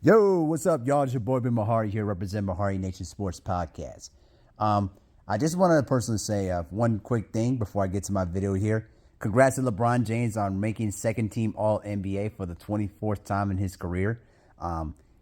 Yo, what's up, y'all? It's your boy Ben Mahari here, representing Mahari Nation Sports Podcast. I just wanted to personally say one quick thing before I get to my video here. Congrats to LeBron James on making second-team All-NBA for the 24th time in his career.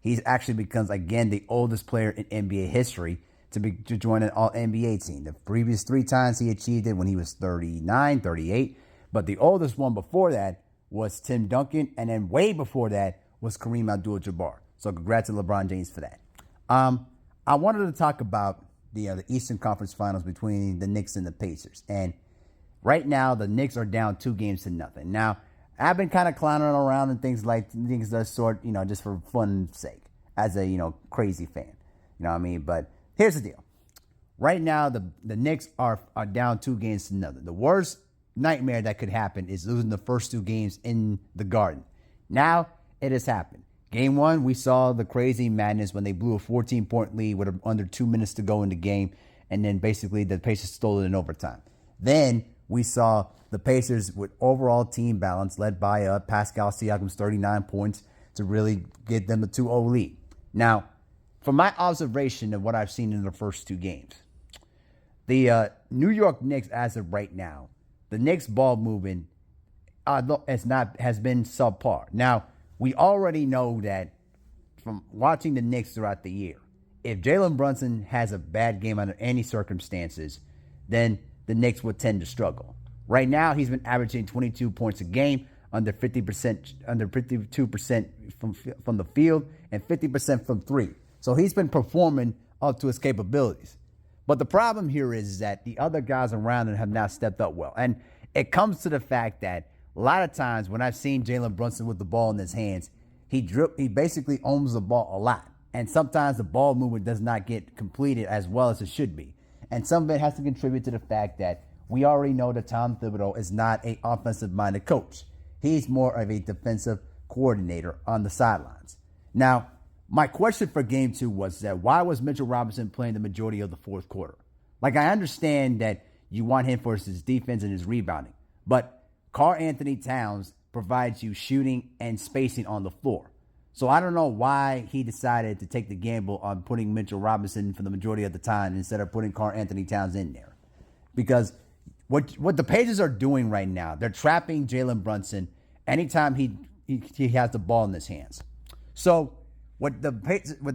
He's actually becomes, again, the oldest player in NBA history to join an All-NBA team. The previous 3 times he achieved it when he was 39, 38. But the oldest one before that was Tim Duncan, and then way before that was Kareem Abdul-Jabbar. So congrats to LeBron James for that. I wanted to talk about the Eastern Conference Finals between the Knicks and the Pacers. And right now, the Knicks are down 2-0. Now, I've been kind of clowning around and things of that sort, just for fun's sake, as a, crazy fan. You know what I mean? But here's the deal. Right now, the Knicks are down 2-0. The worst nightmare that could happen is losing the first 2 games in the Garden. Now, it has happened. Game 1, we saw the crazy madness when they blew a 14-point lead with under 2 minutes to go in the game, and then basically the Pacers stole it in overtime. Then we saw the Pacers with overall team balance led by Pascal Siakam's 39 points to really get them a 2-0 lead. Now, from my observation of what I've seen in the first 2 games, the New York Knicks, as of right now, the Knicks ball movement has been subpar. Now, we already know that from watching the Knicks throughout the year, if Jalen Brunson has a bad game under any circumstances, then the Knicks would tend to struggle. Right now, he's been averaging 22 points a game, under 52% from the field, and 50% from 3. So he's been performing up to his capabilities. But the problem here is that the other guys around him have not stepped up well. And it comes to the fact that a lot of times when I've seen Jalen Brunson with the ball in his hands, he basically owns the ball a lot. And sometimes the ball movement does not get completed as well as it should be. And some of it has to contribute to the fact that we already know that Tom Thibodeau is not an offensive-minded coach. He's more of a defensive coordinator on the sidelines. Now, my question for Game 2 was that why was Mitchell Robinson playing the majority of the fourth quarter? Like, I understand that you want him for his defense and his rebounding, but Karl Anthony Towns provides you shooting and spacing on the floor. So I don't know why he decided to take the gamble on putting Mitchell Robinson for the majority of the time instead of putting Karl Anthony Towns in there. Because what the Pacers are doing right now, they're trapping Jalen Brunson anytime he has the ball in his hands. So what the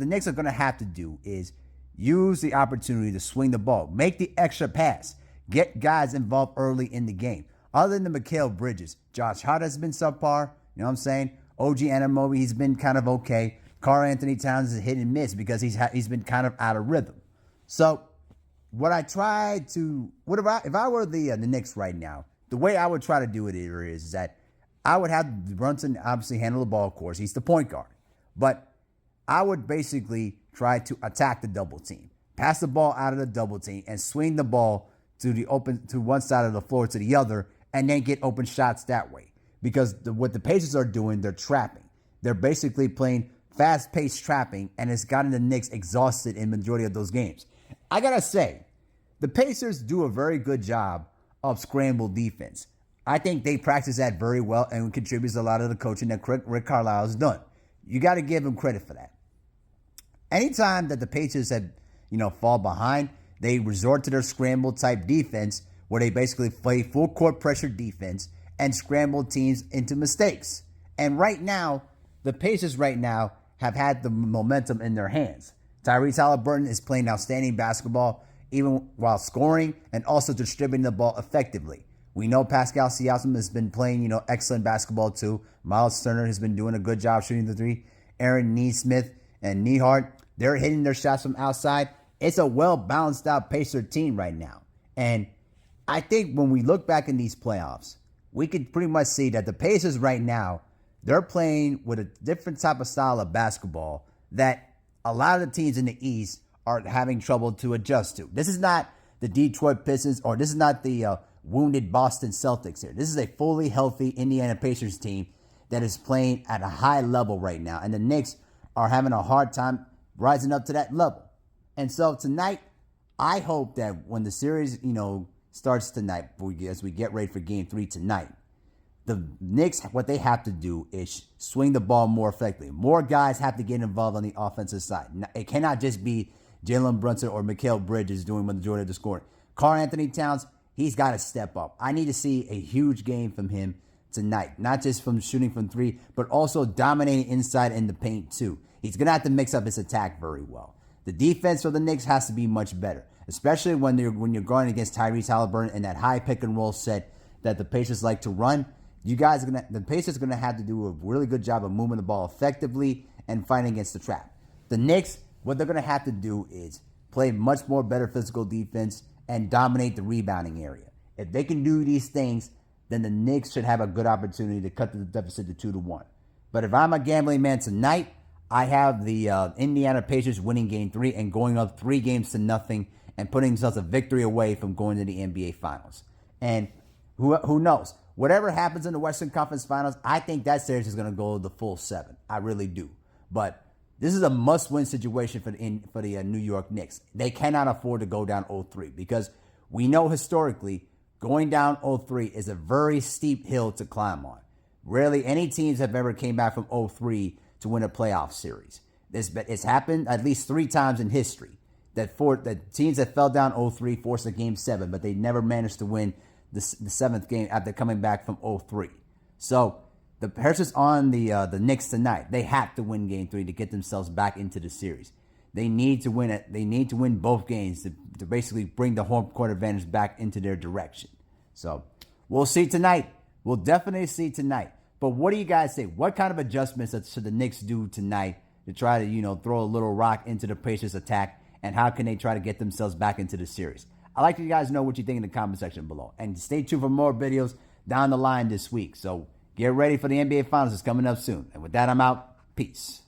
Knicks are going to have to do is use the opportunity to swing the ball, make the extra pass, get guys involved early in the game. Other than Mikal Bridges, Josh Hart has been subpar. You know what I'm saying? OG Anunoby, he's been kind of okay. Karl Anthony Towns is hit and miss because he's been kind of out of rhythm. So if I were the Knicks right now, the way I would try to do it here is that I would have Brunson obviously handle the ball, of course. He's the point guard. But I would basically try to attack the double team, pass the ball out of the double team, and swing the ball to one side of the floor to the other, and then get open shots that way. Because what the Pacers are doing, they're trapping. They're basically playing fast-paced trapping, and it's gotten the Knicks exhausted in the majority of those games. I got to say, the Pacers do a very good job of scramble defense. I think they practice that very well and contributes a lot of the coaching that Rick Carlisle has done. You got to give him credit for that. Anytime that the Pacers have, fall behind, they resort to their scramble-type defense, where they basically play full court pressure defense and scramble teams into mistakes. And right now, the Pacers have had the momentum in their hands. Tyrese Halliburton is playing outstanding basketball, even while scoring and also distributing the ball effectively. We know Pascal Siakam has been playing, excellent basketball too. Miles Turner has been doing a good job shooting the 3. Aaron Nesmith and Nehart, they're hitting their shots from outside. It's a well-balanced out Pacer team right now. And I think when we look back in these playoffs, we could pretty much see that the Pacers right now, they're playing with a different type of style of basketball that a lot of the teams in the East are having trouble to adjust to. This is not the Detroit Pistons, or this is not the wounded Boston Celtics here. This is a fully healthy Indiana Pacers team that is playing at a high level right now. And the Knicks are having a hard time rising up to that level. And so tonight, I hope that when the series, starts tonight, as we get ready for Game 3 tonight, The Knicks, what they have to do is swing the ball more effectively. More guys have to get involved on the offensive side. It cannot just be Jalen Brunson or Mikal Bridges doing the majority of the scoring. Karl Anthony Towns, he's got to step up. I need to see a huge game from him tonight. Not just from shooting from three, but also dominating inside in the paint too. He's going to have to mix up his attack very well. The defense for the Knicks has to be much better, especially when you're going against Tyrese Halliburton in that high pick and roll set that the Pacers like to run. The Pacers are gonna have to do a really good job of moving the ball effectively and fighting against the trap. The Knicks, what they're gonna have to do is play much more better physical defense and dominate the rebounding area. If they can do these things, then the Knicks should have a good opportunity to cut the deficit to 2-1. But if I'm a gambling man tonight, I have the Indiana Pacers winning Game 3 and going up 3-0 and putting themselves a victory away from going to the NBA Finals. And who knows? Whatever happens in the Western Conference Finals, I think that series is going to go the full 7. I really do. But this is a must-win situation for the New York Knicks. They cannot afford to go down 0-3 because we know historically going down 0-3 is a very steep hill to climb on. Rarely any teams have ever came back from 0-3 to win a playoff series. It's happened at least 3 times in history that teams that fell down 0-3 forced a Game 7, but they never managed to win the 7th game after coming back from 0-3. So the Pacers on the Knicks tonight, they have to win Game 3 to get themselves back into the series. They need to win it. They need to win both games to basically bring the home court advantage back into their direction. So we'll see tonight. We'll definitely see tonight. But what do you guys say? What kind of adjustments should the Knicks do tonight to try to, throw a little rock into the Pacers attack? And how can they try to get themselves back into the series? I'd like you guys to know what you think in the comment section below. And stay tuned for more videos down the line this week. So get ready for the NBA Finals. It's coming up soon. And with that, I'm out. Peace.